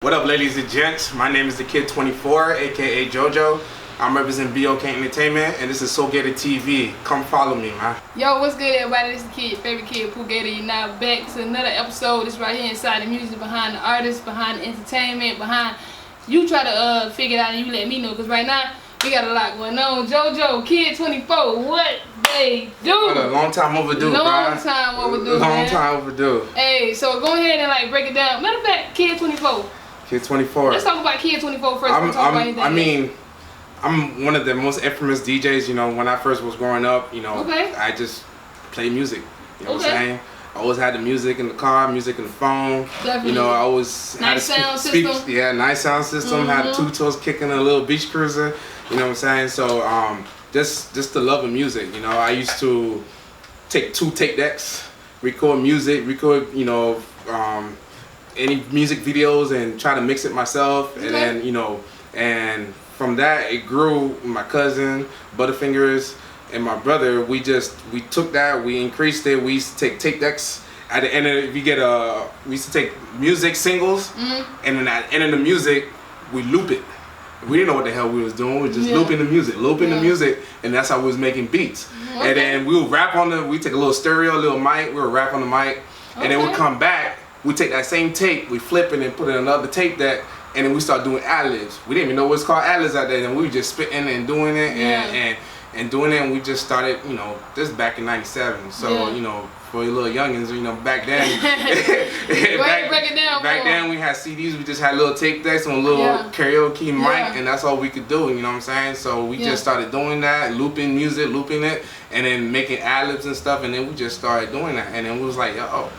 What up, ladies and gents? My name is the Kid 24, aka JoJo. I'm representing BOK Entertainment, and this is Pooh Gator TV. Come follow me, man. Yo, what's good, everybody? This is the kid, favorite kid, Pooh Gator. You're now back to another episode. This right here inside the music, behind the artists, behind the entertainment, behind. You try to figure it out and you let me know, because right now we got a lot going on. JoJo, Kid 24, what they do? What a long time overdue, Long time overdue, Long time overdue. Hey, so go ahead and break it down. Matter of fact, Kid 24. Kid 24. Let's talk about Kid 24 first. I'm one of the most infamous DJs, when I first was growing up, I just played music. You know what I'm saying? I always had the music in the car, music in the phone. Definitely. I always had sound system. Yeah, nice sound system. Had two toes kicking a little beach cruiser. You know what I'm saying? So just the love of music. I used to take 2 tape decks, record music, any music videos and try to mix it myself. Okay. And then, and from that it grew. My cousin, Butterfingers, and my brother, we took that, we increased it. We used to take tape decks. At the end of it, we used to take music singles, and then at the end of the music, we loop it. We didn't know what the hell we was doing. We were just looping the music, and that's how we was making beats. And then we would rap on we take a little stereo, a little mic, we would rap on the mic, and then we'd come back, we take that same tape, we flip it and put it in another tape deck, and then we start doing ad-libs. We didn't even know what's called ad-libs out there, and we were just spitting and doing it, and doing it, and we just started, this is back in '97. So, for you little youngins, back then, back then we had CDs, we just had little tape decks on a little karaoke mic, and that's all we could do, you know what I'm saying? So we just started doing that, looping music, looping it, and then making ad-libs and stuff, and then we just started doing that, and then we was like, yo,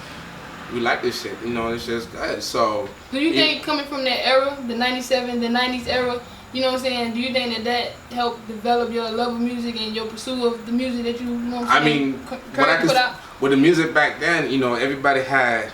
we like this shit, it's just good. So do you think coming from that era, the '97, the '90s era, you know what I'm saying, do you think that helped develop your love of music and your pursuit of the music that you know what I'm saying, put out? With the music back then, everybody had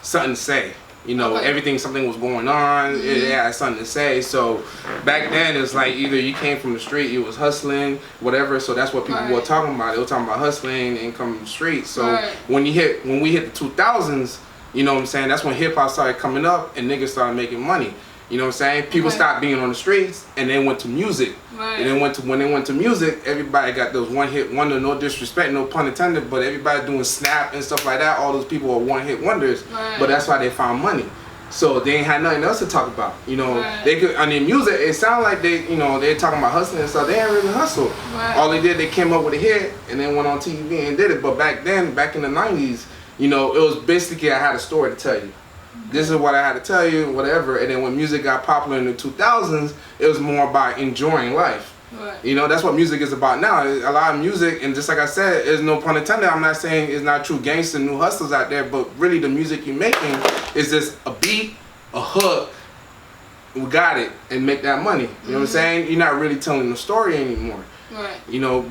something to say. Something was going on, it had something to say. So back then it's like either you came from the street, you was hustling, whatever, so that's what people were talking about. They were talking about hustling and coming from the street. So when we hit the 2000s, you know what I'm saying, that's when hip hop started coming up and niggas started making money. You know what I'm saying? People stopped being on the streets and then went to music. And then when they went to music, everybody got those one-hit wonder, no disrespect, no pun intended, but everybody doing Snap and stuff like that. All those people are one-hit wonders, but that's why they found money. So they ain't had nothing else to talk about. They could, music, it sounded like they're talking about hustling and stuff. They ain't really hustle. All they did, they came up with a hit and then went on TV and did it. But back then, back in the 90s, it was basically I had a story to tell you. This is what I had to tell you, whatever. And then when music got popular in the 2000s, it was more about enjoying life. That's what music is about now. A lot of music, and just like I said, there's no pun intended. I'm not saying it's not true gangster, new hustlers out there, but really the music you're making is just a beat, a hook, we got it, and make that money. You know what I'm saying? You're not really telling the story anymore.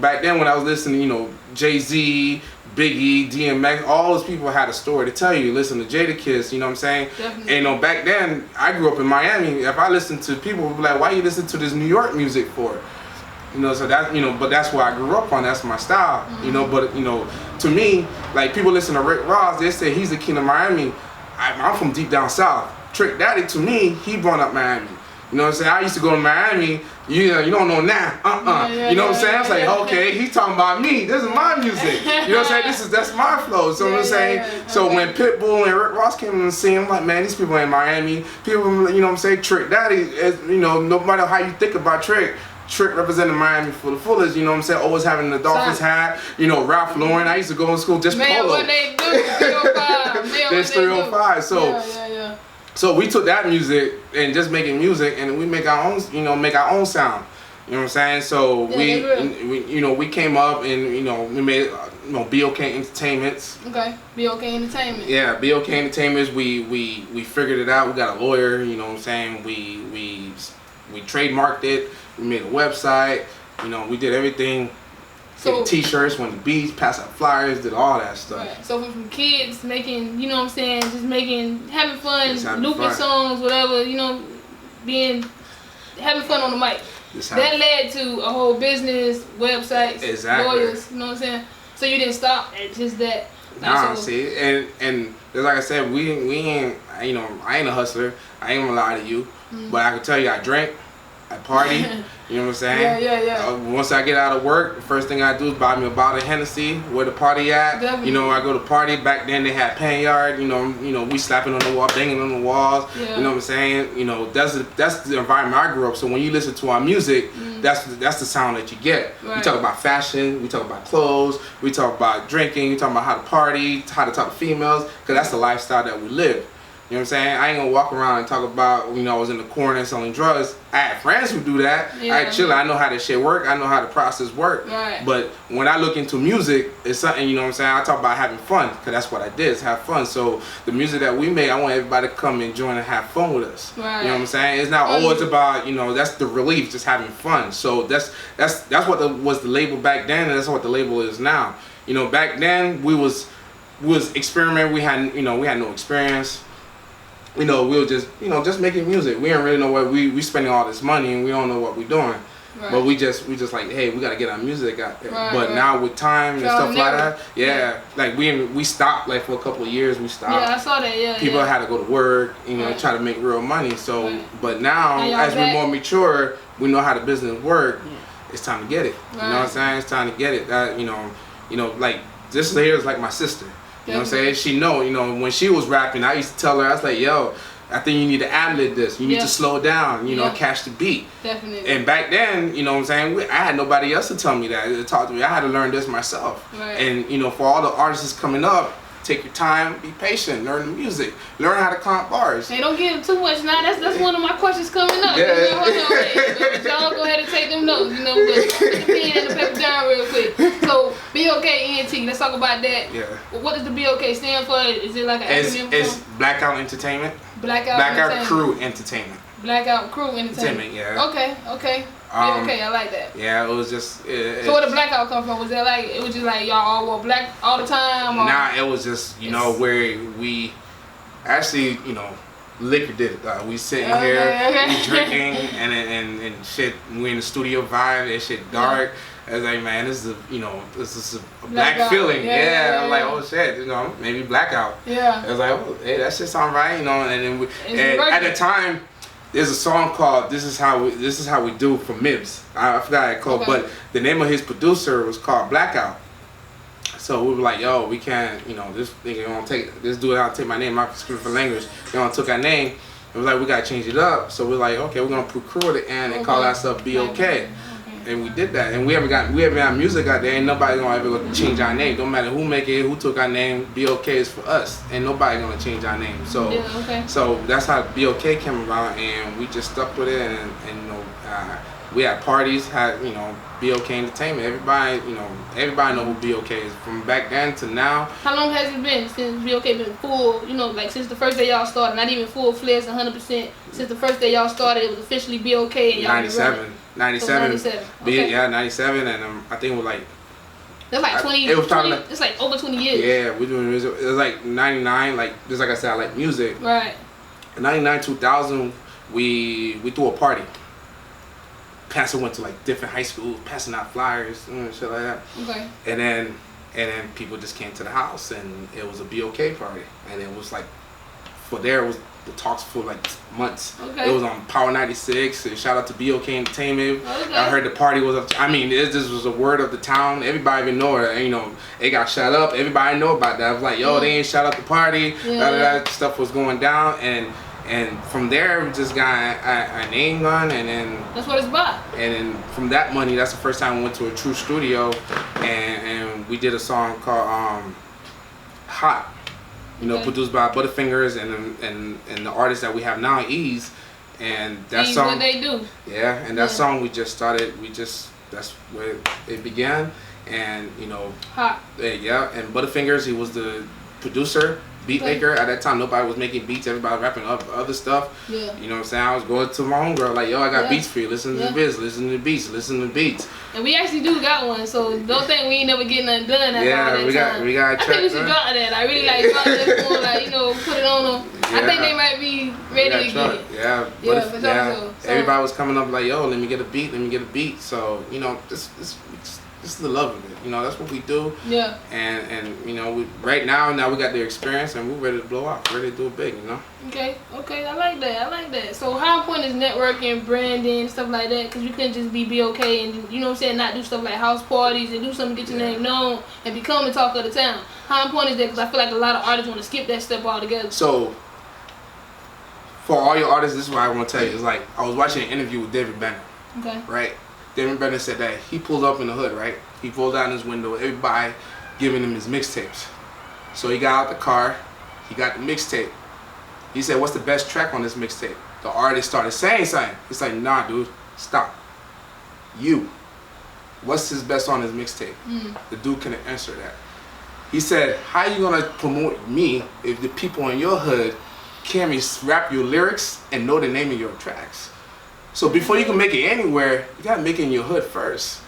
Back then when I was listening, Jay-Z, Biggie, DMX, all those people had a story to tell you. Listen to Jadakiss, you know what I'm saying? Definitely. And back then, I grew up in Miami. If I listened to people, would be like, why you listen to this New York music for? So that, but that's where I grew up on. That's my style, But, to me, like people listen to Rick Ross, they say he's the king of Miami. I'm from deep down south. Trick Daddy, to me, he brought up Miami. You know what I'm saying? I used to go to Miami. You don't know now. You know what I'm saying? It's like, okay, he's talking about me. This is my music. You know what I'm saying? That's my flow. So I'm saying. So when Pitbull and Rick Ross came on the scene, I'm like, man, these people in Miami. People, you know what I'm saying? Trick Daddy, is, no matter how you think about Trick representing Miami for the fullest, you know what I'm saying? Always having the Dolphins hat, Ralph Lauren. I used to go to school just polo. What they do, 305. There's 305. So. So we took that music and just making music, and we make our own, make our own sound. You know what I'm saying? So we came up and we made BOK Entertainments. Okay, BOK Entertainment. Yeah, BOK Entertainments. We figured it out. We got a lawyer. You know what I'm saying? We trademarked it. We made a website. We did everything. So, t-shirts, went to the beach, passed out flyers, did all that stuff. So from kids making, you know what I'm saying, just having fun, looping songs, whatever, having fun on the mic. That led to a whole business, websites, lawyers, you know what I'm saying? So you didn't stop at just that. Nah, see, and like I said, we ain't, you know, I ain't a hustler. I ain't gonna lie to you, but I can tell you, I drink, I party. You know what I'm saying? Yeah. Once I get out of work, the first thing I do is buy me a bottle of Hennessy. Where the party at? Definitely. You know, I go to party. Back then they had Panyard. You know, we slapping on the wall, banging on the walls. Yeah. You know what I'm saying? You know, that's the environment I grew up. So when you listen to our music, that's the sound that you get. Right. We talk about fashion. We talk about clothes. We talk about drinking. We talk about how to party, how to talk to females, because that's the lifestyle that we live. You know what I'm saying? I ain't gonna walk around and talk about, you know, I was in the corner selling drugs. I had friends who do that. Yeah. I chill. I know how this shit work. I know how the process work. Right. But when I look into music, it's something, you know what I'm saying? I talk about having fun, because that's what I did, is have fun. So the music that we make, I want everybody to come and join and have fun with us. Right. You know what I'm saying? It's not always about, you know, that's the relief, just having fun. So that's what was the label back then, and that's what the label is now. You know, back then we was experimenting. We had no experience. You know, we were just making music. We didn't really know what we spending all this money, and we don't know what we're doing. Right. But we just like, hey, we gotta get our music out there. Right, but now with time and stuff like that, yeah. like we stopped, like for a couple of years. We stopped. Yeah, I saw that. Yeah. People had to go to work, you know, try to make real money. So, but now as we're more mature, we know how the business work. It's time to get it. Right. You know what I'm saying? It's time to get it. That you know, like this here is like my sister. You know what I'm saying? She know, you know, when she was rapping, I used to tell her, I was like, yo, I think you need to ad-lib this. You need to slow down, you know, catch the beat. Definitely. And back then, you know what I'm saying, I had nobody else to tell me that, to talk to me. I had to learn this myself. Right. And, you know, for all the artists coming up, take your time, be patient, learn the music, learn how to comp bars. Hey, don't give them too much now. That's one of my questions coming up. Yeah. You know, hold on, wait. Y'all go ahead and take them notes. You know, but put the pen and the paper down real quick. So BOK ENT, let's talk about that. Yeah. What does the BOK stand for? Is it like an acronym? It's Blackout Entertainment. Blackout Crew Entertainment. Blackout Crew Entertainment. Yeah. Okay. Okay, I like that. Yeah, it was just. So where the blackout come from? Was that like it was just like y'all all wore black all the time? Or? Nah, it was just where we actually liquor did it. We sitting here, we drinking and shit. We in the studio vibe. That shit dark. I was like, man, this is a black feeling. Yeah. I'm like, oh shit, maybe blackout. Yeah. I was like, oh, hey, that shit sound right, and then and at the time. There's a song called "This Is How We Do" from Mibbs. I forgot it called, but the name of his producer was called Blackout. So we were like, yo, we can't, this nigga gonna take this dude out, take my name out for language. They gonna took our name. It was like we gotta change it up. So we're like, okay, we're gonna put crew at the end and call ourselves BOK. And we did that, and we haven't got music out there. Ain't nobody gonna ever go change our name. Don't matter who make it, who took our name. BOK is for us, and nobody gonna change our name. So, so that's how BOK came about, and we just stuck with it. And we had parties, had BOK Entertainment. Everybody know who BOK is from back then to now. How long has it been since BOK been full? Like since the first day y'all started, not even full fledged 100%. Since the first day y'all started, it was officially BOK. And y'all 97. Okay. Yeah, 97, and I think it was like. That's like 20. It was probably 20, it's like over 20 years. Yeah, we're doing music. It was like 99. Just like I said, I like music. Right. In 99, 2000, we threw a party. Pastor went to like different high schools, passing out flyers and shit like that. Okay. And then people just came to the house, and it was a BOK party, and it was like, it was the talks for like months. Okay. It was on Power 96. And shout out to BOK Entertainment. Okay. I heard the party was up. This was a word of the town. Everybody even know it. It got shut up. Everybody know about that. I was like, yo, they ain't shut up the party. That stuff was going down, and from there we just got a name gun, and then that's what it's about. And then from that money, that's the first time we went to a true studio, and we did a song called Hot. Produced by Butterfingers and the artist that we have now, Ease, and that song. What they do. Yeah, and that song we just started. That's where it began, and Hot. Yeah, and Butterfingers, he was the producer, beat maker. At that time, nobody was making beats. Everybody rapping up other stuff. Yeah. You know what I'm saying? I was going to my homegirl like, yo, I got beats for you. Listen to the beats. Listen to the beats. Listen to the beats. And we actually do got one, so don't think we ain't never getting nothing done. Yeah, we got a track. I think we should drop that. I really like drop that one, put it on them. I think they might be ready again. Yeah, So, everybody was coming up like, yo, let me get a beat. So, you know, this is the love of it. You know, that's what we do. Yeah. And you know, right now we got the experience and we're ready to blow out, ready to do it big, you know? Okay, I like that. So how important is networking, branding, stuff like that? Because you couldn't just be BOK and, you know what I'm saying, not do stuff like house parties and do something to get your name known and become the talk of the town. How important is that? Because I feel like a lot of artists want to skip that step altogether. So, for all your artists, this is what I want to tell you. It's like, I was watching an interview with David Bennett. Okay. Right? David Bennett said that he pulled up in the hood, right? He pulled out his window, everybody giving him his mixtapes. So he got out the car, he got the mixtape. He said, what's the best track on this mixtape? The artist started saying something. He's like, nah, dude, stop. You. What's his best on his mixtape? The dude couldn't answer that. He said, how you gonna promote me if the people in your hood can't rap your lyrics and know the name of your tracks? So before you can make it anywhere, you gotta make it in your hood first.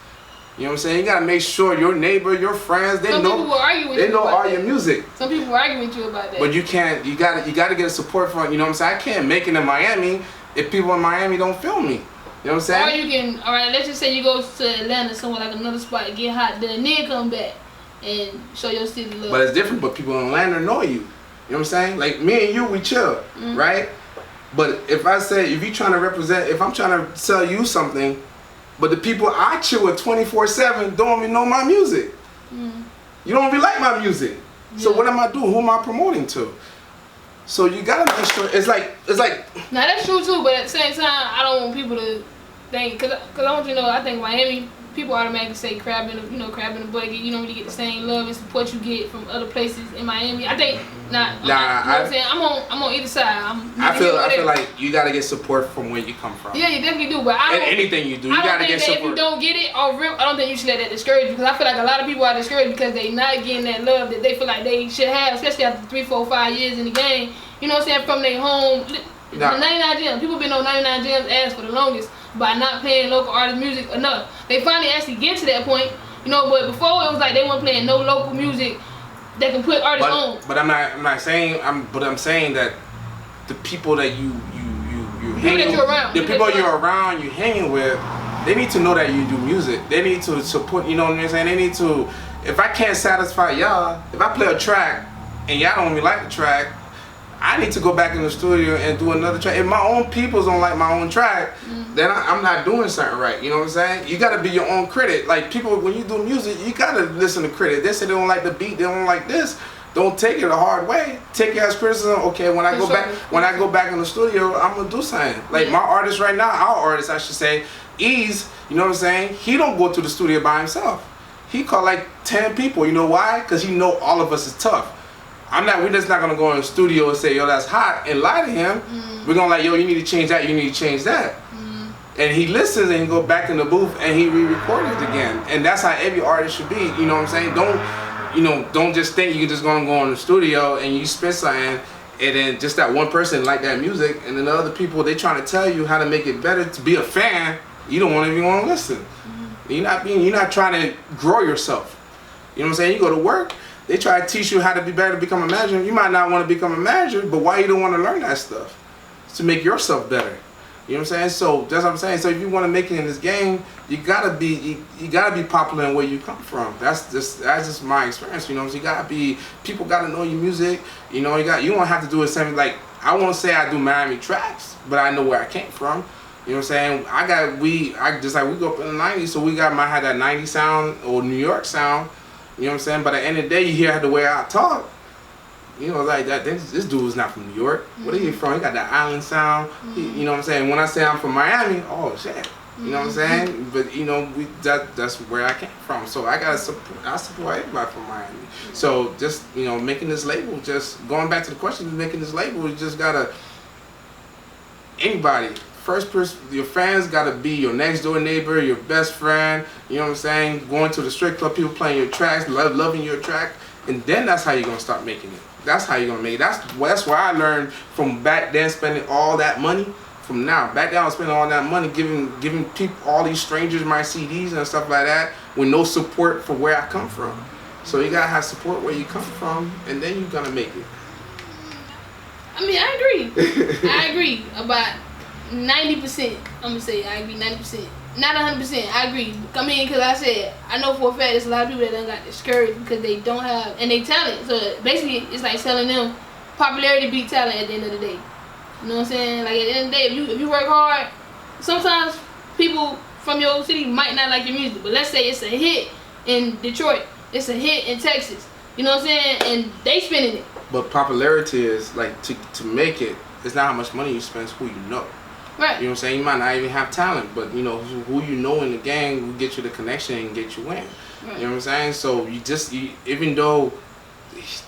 You know what I'm saying? You gotta make sure your neighbor, your friends, they know all your music. Some people will argue with you about that. But you can't. You gotta get support from. You know what I'm saying? I can't make it in Miami if people in Miami don't feel me. You know what I'm saying? Or you can. All right, let's just say you go to Atlanta, somewhere like another spot, get hot, then come back and show your city love. But it's different. But people in Atlanta know you. You know what I'm saying? Like me and you, we chill, right? But if you trying to represent, if I'm trying to sell you something, but the people I chill with 24/7 don't even know my music. You don't even like my music. So what am I doing? Who am I promoting to? So you gotta make sure it's like. Now that's true too, but at the same time, I don't want people to think, cause I want you to know, I think Miami people automatically say crab in the bucket. You don't really get the same love and support you get from other places in Miami. I think not. You know what I'm saying? I'm on either side. I feel like you gotta get support from where you come from. Yeah, you definitely do. But anything you do, you gotta get support. If you don't get it off rip, I don't think you should let that discourage you. Because I feel like a lot of people are discouraged because they not getting that love that they feel like they should have, especially after 3, 4, 5 years in the game. You know what I'm saying? From their home. 99 Gems. People been on 99 Gems ass for the longest by not playing local artist music enough. They finally actually get to that point, you know. But before it was like they weren't playing no local music that can put artists on. But I'm saying that the people that you hanging, the people you're around, you hanging with, they need to know that you do music. They need to support. You know what I'm saying? They need to. If I can't satisfy y'all, if I play a track and y'all don't even like the track, I need to go back in the studio and do another track. If my own peoples don't like my own track, then I'm not doing something right. You know what I'm saying? You gotta be your own critic. Like people, when you do music, you gotta listen to critics. They say they don't like the beat, they don't like this. Don't take it a hard way. Take it as criticism. Okay, when I go back in the studio, I'm gonna do something. Like my artist right now, our artist, I should say, Ease. You know what I'm saying? He don't go to the studio by himself. He call like 10 people. You know why? Because he know all of us is tough. We're just not gonna go in the studio and say, yo, that's hot, and lie to him. We're gonna like, yo, you need to change that, you need to change that. And he listens and he go back in the booth and he re-record it again. And that's how every artist should be. You know what I'm saying? Don't just think you're just gonna go in the studio and you spit something and then just that one person like that music, and then the other people, they trying to tell you how to make it better to be a fan. You don't even want to listen. You're not trying to grow yourself. You know what I'm saying? You go to work. They try to teach you how to be better to become a manager. You might not want to become a manager, but why you don't want to learn that stuff? It's to make yourself better. You know what I'm saying? So that's what I'm saying. So if you want to make it in this game, you gotta be popular in where you come from. That's just my experience. You know, so people gotta know your music. You know, you don't have to do it same. Like I won't say I do Miami tracks, but I know where I came from. You know what I'm saying? we grew up in the '90s, so might have that '90s sound or New York sound. You know what I'm saying? But at the end of the day, you hear the way I talk. You know, like that. This dude is not from New York. Where he from? He got that island sound. You know what I'm saying? When I say I'm from Miami, oh shit. You know what I'm saying? But you know, that's where I came from. So I support everybody from Miami. So just making this label. Just going back to the question, making this label, you just gotta anybody. First person, your fans gotta be your next door neighbor, your best friend. You know what I'm saying? Going to the strip club, people playing your tracks, loving your track, and then that's how you're gonna start making it. That's how you're gonna make it. That's where I learned from back then, spending all that money. From now, back then I was spending all that money, giving people, all these strangers, my CDs and stuff like that, with no support for where I come from. So you gotta have support where you come from, and then you're gonna make it. I mean, I agree. I agree about 90%. I'm gonna say I agree 90%. Not 100%. I agree. I mean, because I said I know for a fact there's a lot of people that done got discouraged because they don't have and they talent. So basically, it's like telling them popularity beat talent at the end of the day. You know what I'm saying? Like at the end of the day, if you work hard, sometimes people from your city might not like your music. But let's say it's a hit in Detroit, it's a hit in Texas. You know what I'm saying? And they spending it. But popularity is like to make it. It's not how much money you spend; it's who you know. Right. You know what I'm saying? You might not even have talent, but you know who you know in the gang will get you the connection and get you in. Right. You know what I'm saying? So even though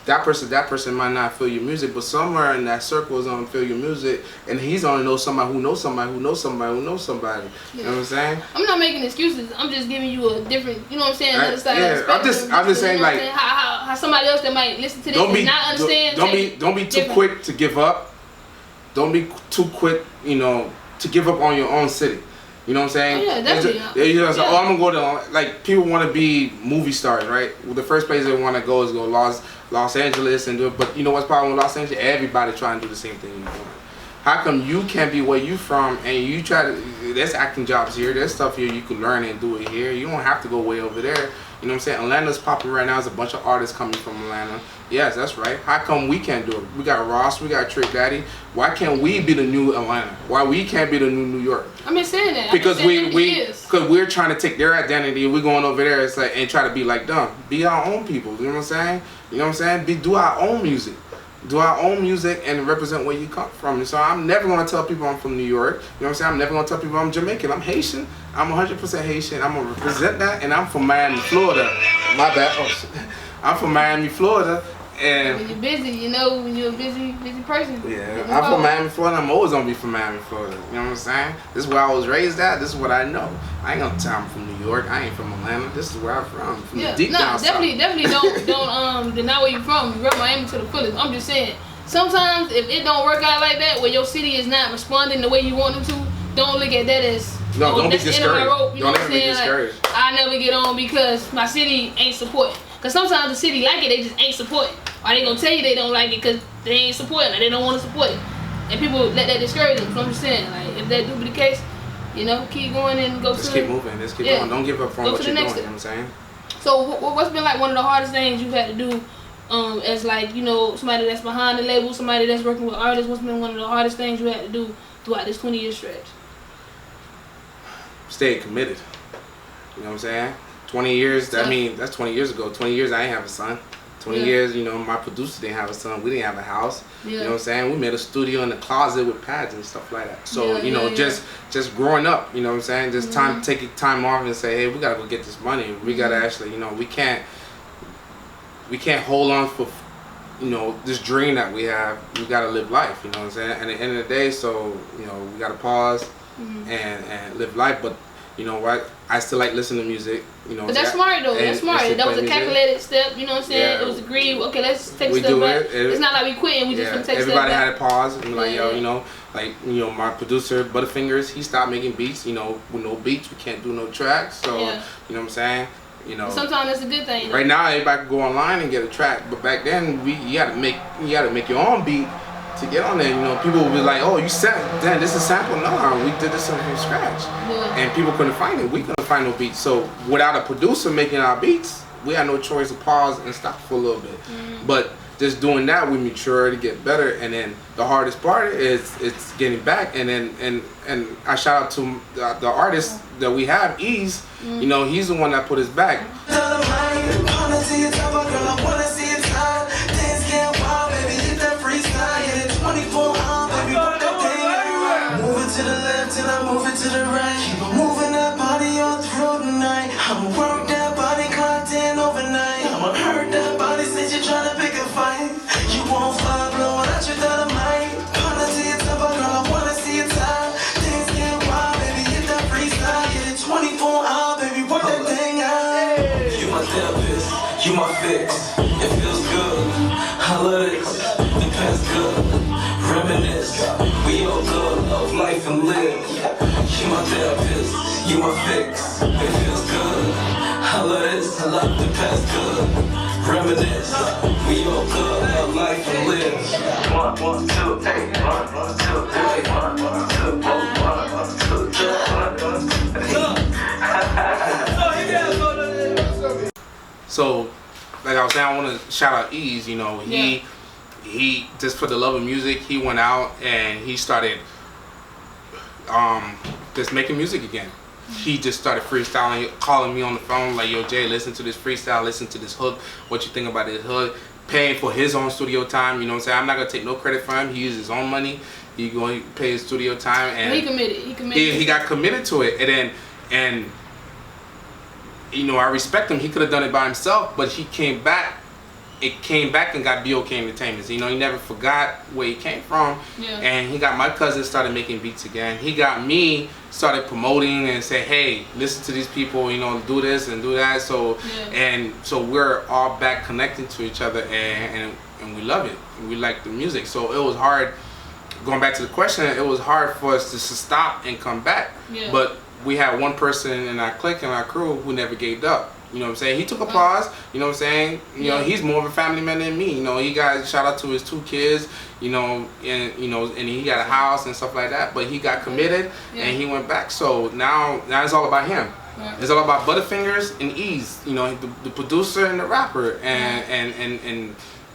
that person might not feel your music, but somewhere in that circle is gonna feel your music, and he's gonna know somebody who knows somebody who knows somebody who knows somebody. Yeah. You know what I'm saying? I'm not making excuses. I'm just giving you a different, you know what I'm saying, another side of the spectrum. I'm just saying, like, how somebody else that might listen to this and not understand. Don't be too quick to give up. Don't be too quick, you know, to give up on your own city. You know what I'm saying? Oh, yeah, definitely. You know, so, I'm gonna go to, like, people want to be movie stars, right? Well, the first place they want to go is go Los Angeles and do it. But you know what's the problem with Los Angeles? Everybody trying to do the same thing you're doing. How come you can't be where you from and you try to? There's acting jobs here. There's stuff here you can learn and do it here. You don't have to go way over there. You know what I'm saying? Atlanta's popping right now. There's a bunch of artists coming from Atlanta. Yes, that's right. How come we can't do it? We got Ross. We got Trick Daddy. Why can't we be the new Atlanta? Why we can't be the new New York? I'm just saying that. Because we're trying to take their identity. We're going over there. It's like and try to be like them. Be our own people. You know what I'm saying? You know what I'm saying? Do our own music. Do our own music and represent where you come from. And so I'm never going to tell people I'm from New York. You know what I'm saying? I'm never going to tell people I'm Jamaican. I'm Haitian. I'm 100% Haitian. I'm going to represent that. And I'm from Miami, Florida. My bad. Oh, shit. I'm from Miami, Florida. And when you're busy, you know, when you're a busy person. Yeah, I'm from Miami, Florida. I'm always going to be from Miami, Florida. You know what I'm saying? This is where I was raised at. This is what I know. I ain't going to tell I'm from New York. I ain't from Atlanta. This is where I'm from. From the deep down definitely don't deny where you're from. You rep Miami to the fullest. I'm just saying. Sometimes if it don't work out like that, where your city is not responding the way you want them to, don't look at that as don't be discouraged. You know what I'm saying? Like, I never get on because my city ain't supporting. Because sometimes the city like it, they just ain't supporting. Or they gonna tell you they don't like it because they ain't supporting it. They don't want to support it. And people let that discourage them. So I'm just saying, like, if that do be the case, you know, keep going and go Just keep moving. Just keep going. Don't give up on what you're doing. You know what I'm saying? So what's been like one of the hardest things you've had to do as like, you know, somebody that's behind the label, somebody that's working with artists? What's been one of the hardest things you had to do throughout this 20-year stretch? Stay committed. You know what I'm saying? 20 years, I mean, that's 20 years ago. 20 years I ain't have a son. 20 years, you know, my producer didn't have a son. We didn't have a house. You know what I'm saying? We made a studio in the closet with pads and stuff like that. So, you know, just growing up, you know what I'm saying? Just taking time off and say, hey, we got to go get this money. We got to actually, you know, we can't hold on for, you know, this dream that we have. We got to live life, you know what I'm saying? And at the end of the day, so, you know, we got to pause and live life. But, you know what? I still like listening to music, you know. But that's smart though. That's smart. That was a calculated step. You know what I'm saying? It was agreed. Okay, let's take a step back. It's not like we quit and we just gonna take a step back. Everybody had a pause and like, yo, you know, like, you know, my producer Butterfingers, he stopped making beats. You know, with no beats, we can't do no tracks. So, you know what I'm saying? You know, sometimes that's a good thing. Right now, everybody can go online and get a track, but back then, you gotta make your own beat to get on there. You know, people will be like, oh, you damn, this is a sample. No, we did this from scratch. And people couldn't find it. We couldn't find no beats. So without a producer making our beats, we had no choice to pause and stop for a little bit. But just doing that, we mature to get better. And then the hardest part is it's getting back. And then and I shout out to the artist that we have, Ease. You know, he's the one that put us back. To the left and I'm moving to the right. Keep on moving that body all through the night. I'ma work that body content overnight. I'ma hurt that body since you're trying to pick a fight. You won't fly blowing out your dynamite. Partner to your top, girl, I wanna see you tired. Things get wild, baby, hit that freestyle. Get it 24-hour, baby, work that thing out. You my therapist, you my fix. It feels good, I love it. The past good, reminisce. We all good, love life and live. You my therapist, you my fix. It feels good, I love this, I love the past good. Reminisce, we all good, love life and live. 1, 2, So, like I was saying, I want to shout out Ease. You know, he just for the love of music, he went out and he started just making music again. He just started freestyling, calling me on the phone like, yo, Jay, listen to this freestyle, listen to this hook. What you think about this hook? Paying for his own studio time, you know what I'm saying? I'm not gonna take no credit for him. He used his own money. He going to pay his studio time, and he committed. He got committed to it, and you know, I respect him. He could have done it by himself, but he came back. It came back and got BOK Entertainment. You know, he never forgot where he came from. Yeah. And he got my cousin started making beats again. He got me started promoting and say, hey, listen to these people, you know, do this and do that. So and so we're all back connecting to each other, and we love it. We like the music. So it was hard. Going back to the question, it was hard for us to stop and come back. Yeah. But we had one person in our clique and our crew who never gave up. You know what I'm saying? He took a pause. You know what I'm saying? You know, he's more of a family man than me. You know, he got shout out to his 2 kids. You know, and he got a house and stuff like that. But he got committed and he went back. So now it's all about him. Yeah. It's all about Butterfingers and Ease. You know, the producer and the rapper,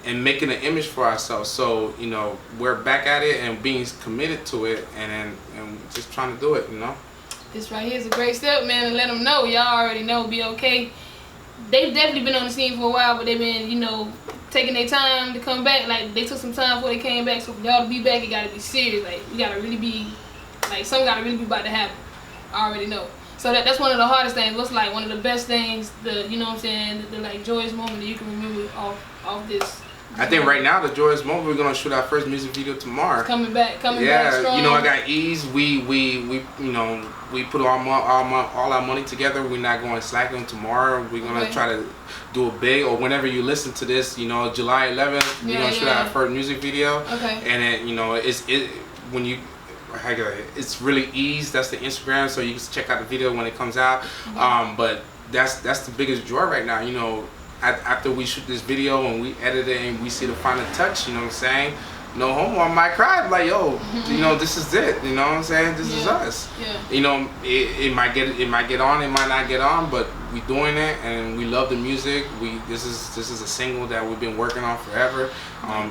and making an image for ourselves. So you know, we're back at it and being committed to it, and just trying to do it. You know. This right here is a great step, man, and let them know. Y'all already know, BOK. They've definitely been on the scene for a while, but they've been, you know, taking their time to come back. Like, they took some time before they came back, so for y'all to be back, it gotta be serious. Like, we gotta really be, like, something gotta really be about to happen. I already know. So that's one of the hardest things. What's like one of the best things, you know what I'm saying, the like joyous moment that you can remember off this. I think right now the joyous moment, we're gonna shoot our first music video tomorrow. It's coming back strong. You know, I got Ease. We you know, we put all our money together. We're not going slacking tomorrow. We're gonna try to do a big, or whenever you listen to this, you know, July 11th, we're gonna shoot our first music video. Okay. And then, you know, it's really Ease. That's the Instagram, so you can check out the video when it comes out. But that's the biggest joy right now. You know, after we shoot this video and we edit it and we see the final touch, you know what I'm saying? No homo, I might cry, like, yo, you know, this is it, you know what I'm saying? This is us. Yeah. You know, it might get on, it might not get on, but we doing it and we love the music. This is a single that we've been working on forever.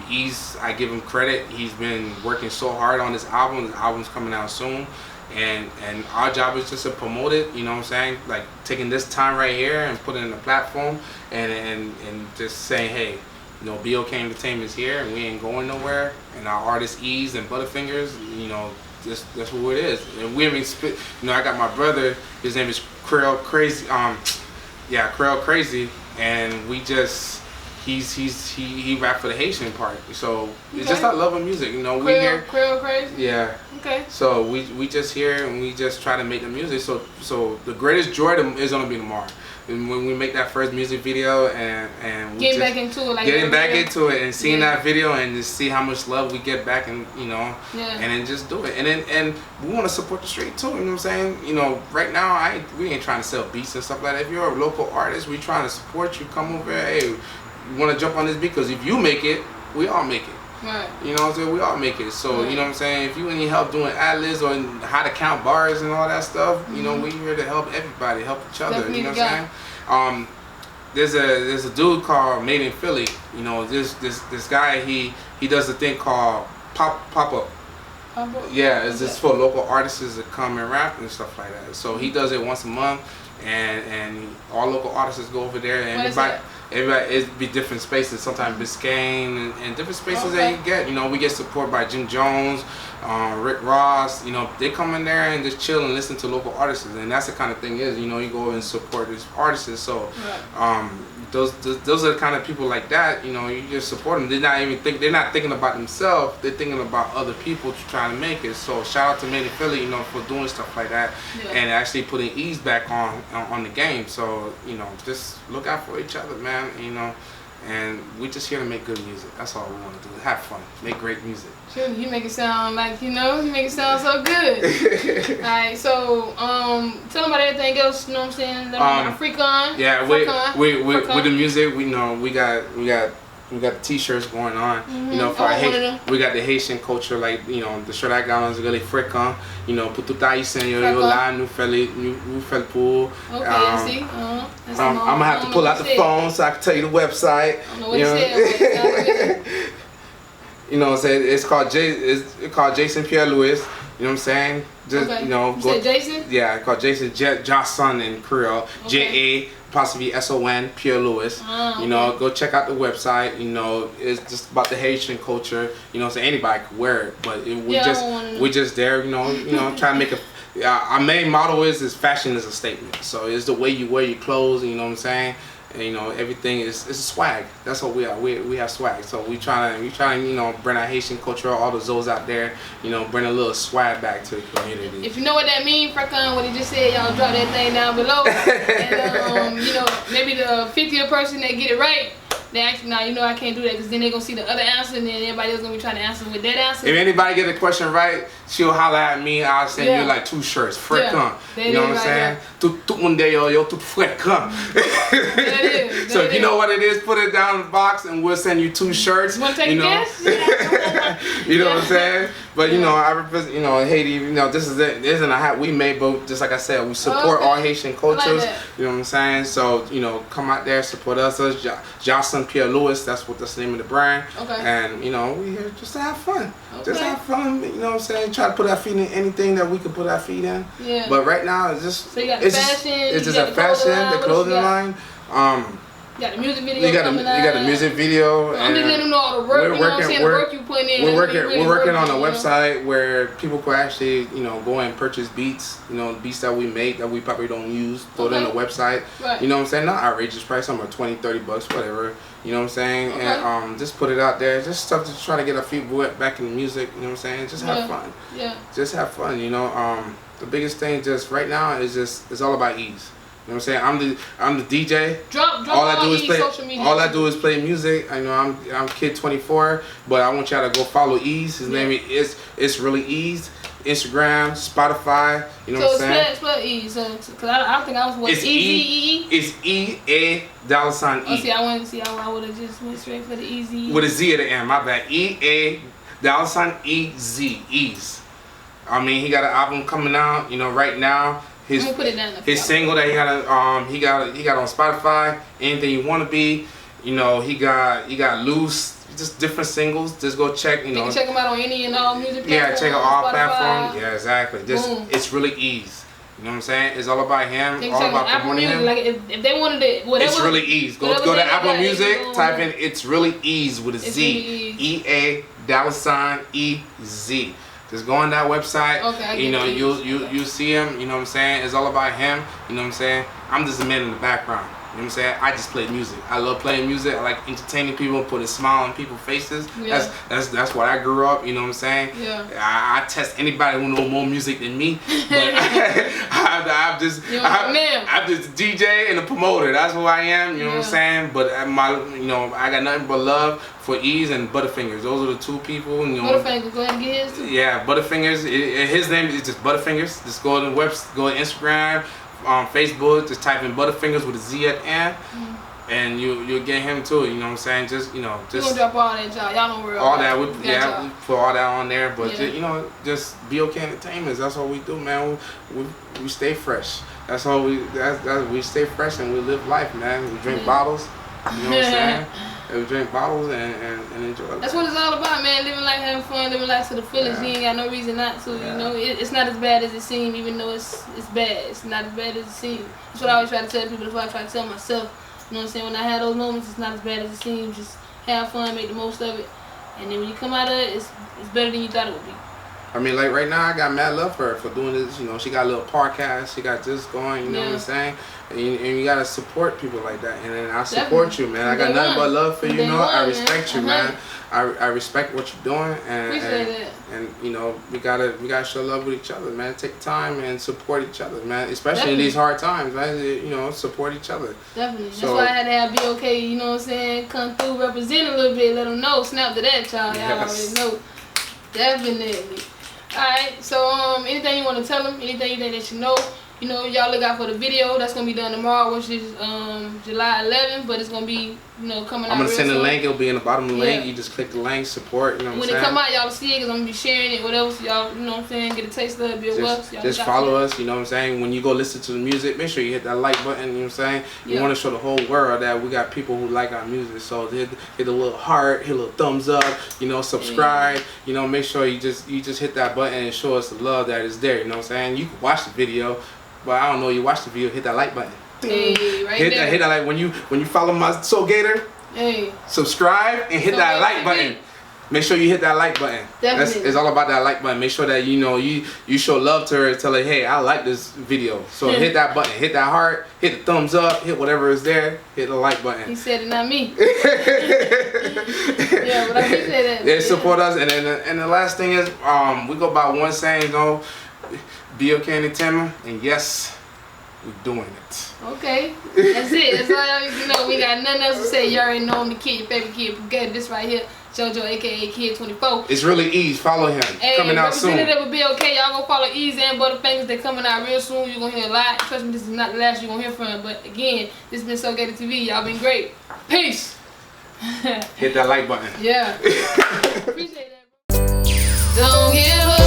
Ease, I give him credit. He's been working so hard on this album. The album's coming out soon. And our job is just to promote it, you know what I'm saying? Like taking this time right here and putting it in the platform and just saying, hey, you know, BOK Entertainment is here and we ain't going nowhere. And our artist Ease and Butterfingers, you know, that's who it is. And we haven't spit, you know, I got my brother, his name is Creole Crazy, Creole Crazy, and we just, he rap for the Haitian part, so it's just our love of music, you know. We here, Creole Crazy. Yeah. Okay. So we just here and we just try to make the music. So the greatest joy is gonna be tomorrow, and when we make that first music video and getting back into it, like getting back into it and seeing that video and just see how much love we get back, and you know, and then just do it, and we want to support the street too. You know what I'm saying? You know, right now we ain't trying to sell beats and stuff like that. If you're a local artist, we trying to support you. Come over here, hey. You want to jump on this beat, because if you make it, we all make it. Right. You know what I'm saying? We all make it. So, you know what I'm saying? If you need help doing ad-libs or how to count bars and all that stuff, you know, we're here to help everybody, help each other. Definitely, you know what I'm saying? There's a dude called Made in Philly. You know, this guy, he does a thing called pop-up. Yeah, it's just for local artists to come and rap and stuff like that. So he does it once a month, and all local artists go over there, and everybody, it'd be different spaces, sometimes Biscayne and different spaces that you get. You know, we get support by Jim Jones, Rick Ross. You know, they come in there and just chill and listen to local artists, and that's the kind of thing is, you know, you go and support these artists. So those are the kind of people like that. You know, you just support them. They're not thinking about themselves. They're thinking about other people trying to make it. So shout out to Made in Philly, you know, for doing stuff like that and actually putting Ease back on the game. So you know, just look out for each other, man. You know, and we just here to make good music. That's all we want to do. Have fun, make great music. Sure, you make it sound like, you know, you make it sound so good. Alright, so tell them about everything else. You know what I'm saying? Freak on. Yeah, with the music, we know we got We got the t-shirts going on. You know, for we got the Haitian culture, like, you know, the shirt I got on is really fréquent. You know, pour tout haïtien yo là, nous fait le pour. Okay, I see. I'm gonna have to pull out the phone so I can tell you the website. I don't know what it said. You know what I'm saying? It's called Jason Pierre Louis. You know what I'm saying? Just you know, you said Jason? Yeah, it's called Jason Johnson in Creole. Okay. JA_SON Pierre Louis. You know, go check out the website. You know, it's just about the Haitian culture. You know, so anybody can wear it, but we're just there. You know, trying to make a. Our main motto is fashion is a statement. So it's the way you wear your clothes. You know what I'm saying? And, you know, everything is a swag. That's what we are. We have swag. So we trying to you know, bring our Haitian culture, all the Zoes out there, you know, bring a little swag back to the community. If you know what that means, Frecon, what he just said, y'all drop that thing down below. And you know, maybe the 50th person that get it right, they actually, now you know I can't do that because then they're gonna see the other answer and then everybody else gonna be trying to answer with that answer. If anybody get the question right, she'll holler at me. I'll send you like 2 shirts, fréquent. You know what I'm saying? Tout monde yo tout fréquent. So if you know what it is, put it down in the box and we'll send you 2 shirts. You wanna take a guess? You know what I'm saying? But you know, I represent, you know, Haiti. You know, this isn't a hat we made, but just like I said, we support all Haitian cultures. You know what I'm saying? So you know, come out there, support us. Jocelyn Pierre Louis, that's the name of the brand. Okay. And you know, we here just to have fun. Okay. Just have fun. You know what I'm saying? Try to put our feet in anything that we could put our feet in. Yeah. But right now, it's just so you got the fashion. It's just a fashion, the clothing line. You got the music video. You got the music video. I'm just letting them know all the work. You know what I'm saying? The work you put in. We're working on a website where people could actually, you know, go and purchase beats. You know, beats that we make that we probably don't use. Throw it on the website. Right. You know what I'm saying? Not outrageous price. Some are $20-30, whatever. You know what I'm saying? Okay. And just put it out there. Just stuff to try to get our feet wet back in the music. You know what I'm saying? Just have fun. Yeah. Just have fun. You know, the biggest thing just right now is it's all about ease. You know what I'm saying? I'm the DJ. Drop all I do is play social media. All I do is play music. I know I'm Kid 24, but I want y'all to go follow Ease. His name is it's really Ease. Instagram, Spotify. You know what I'm saying? So spell Ease. Cause I think I was what? It's E. It's EA $E. Oh, see, I would have just went straight for the Easy. With a Z at the end. My bad. EA $EZ. Ease. I mean, he got an album coming out. You know, right now. His single that he got on Spotify, Anything You Wanna Be, you know, he got Loose, just different singles. Just go check, you know. You can check him out on any and all music platforms. Yeah, check out all platforms. Yeah, exactly. It's really Ease. You know what I'm saying? It's all about him, all about promoting him. Like if they wanted it, whatever. It's really Ease. Go to Apple Music, type in It's Really Ease with a Z. EA $EZ. Just go on that website. Okay, you know, you see him. You know what I'm saying? It's all about him. You know what I'm saying? I'm just a man in the background. You know what I'm saying? I just play music. I love playing music. I like entertaining people, putting a smile on people's faces. Yeah. That's what I grew up. You know what I'm saying? Yeah. I test anybody who knows more music than me. But I'm just DJ and a promoter. That's who I am. You know what I'm saying? But I got nothing but love for Ease and Butterfingers. Those are the 2 people. You know, Butterfingers, go ahead and get his too. Yeah, Butterfingers. His name is just Butterfingers. Just go to the website, go to Instagram, Facebook. Just type in Butterfingers with a Z at the end, and you'll get him too. You know what I'm saying? Just you know, just. We gonna drop all that, y'all. Y'all don't worry. All that, we put all that on there. But you know, just BOK Entertainment. That's what we do, man. We stay fresh. That's all we stay fresh and we live life, man. We drink bottles. You know what I'm saying? We drink bottles and enjoy it. That's what it's all about, man. Living life, having fun, living life to the fullest. You ain't got no reason not to. You know, it's not as bad as it seems, even though it's bad. It's not as bad as it seems. That's what I always try to tell people. That's what I try to tell myself. You know what I'm saying? When I have those moments, it's not as bad as it seems. Just have fun, make the most of it, and then when you come out of it, it's better than you thought it would be. I mean, like right now, I got mad love for her for doing this. You know, she got a little podcast. She got this going. You know what I'm saying? And you gotta support people like that. And then I support you, man. I got nothing but love for you. You know, I respect you, man. I respect what you're doing, and you know, we gotta show love with each other, man. Take time and support each other, man. Especially in these hard times, man. You know, support each other. Definitely. So, that's why I had to have BOK. You know what I'm saying? Come through, represent a little bit, let them know. Snap to that, y'all. Y'all already know. Definitely. Alright, so anything you want to tell them, anything you think they should know, You know, y'all look out for the video that's gonna be done tomorrow, which is July 11th, but it's gonna be, you know, coming out. I'm gonna real send the soon. link. It'll be in the bottom of the link. Yeah. You just click the link, support. You know what I'm When saying? it come out, y'all see it, cause I'm gonna be sharing it. Whatever, so y'all, you know what I'm saying, get a taste of it, be a welcome. Just follow us. You know what I'm saying? When you go listen to the music, make sure you hit that like button. You know what I'm saying? We Yeah. want to show the whole world that we got people who like our music. So hit a little heart, hit a little thumbs up. You know, subscribe. Yeah. You know, make sure you just hit that button and show us the love that is there. You know what I'm saying? You can watch the video. But I don't know, you watch the video, hit that like button. Hey, right hit there. Hit that like when you follow my Soul Gator, Hey. subscribe and hit that like button. Make sure you hit that like button. Definitely. It's all about that like button. Make sure that you show love to her, tell her, hey, I like this video. So hit that button, hit that heart, hit the thumbs up, hit whatever is there, hit the like button. He said it, not me. Yeah, but I appreciate that. Yeah, support us. And the last thing is, we go by one saying, you know, BOK Entertainment, and yes, we're doing it. Okay, that's it. That's all y'all need to know. We got nothing else to say. You already know I'm the kid, your favorite kid, Pooh Gator. This right here, JoJo, aka Kid 24. It's really easy. Follow him. Hey, coming out soon. Representative of BOK, y'all gonna follow Easy and Butterfingers. They're coming out real soon. You're gonna hear a lot. Trust me, this is not the last you're gonna hear from him. But again, this has been Soul Gator TV. Y'all been great. Peace. Hit that like button. Yeah. Appreciate that, bro. Don't give up.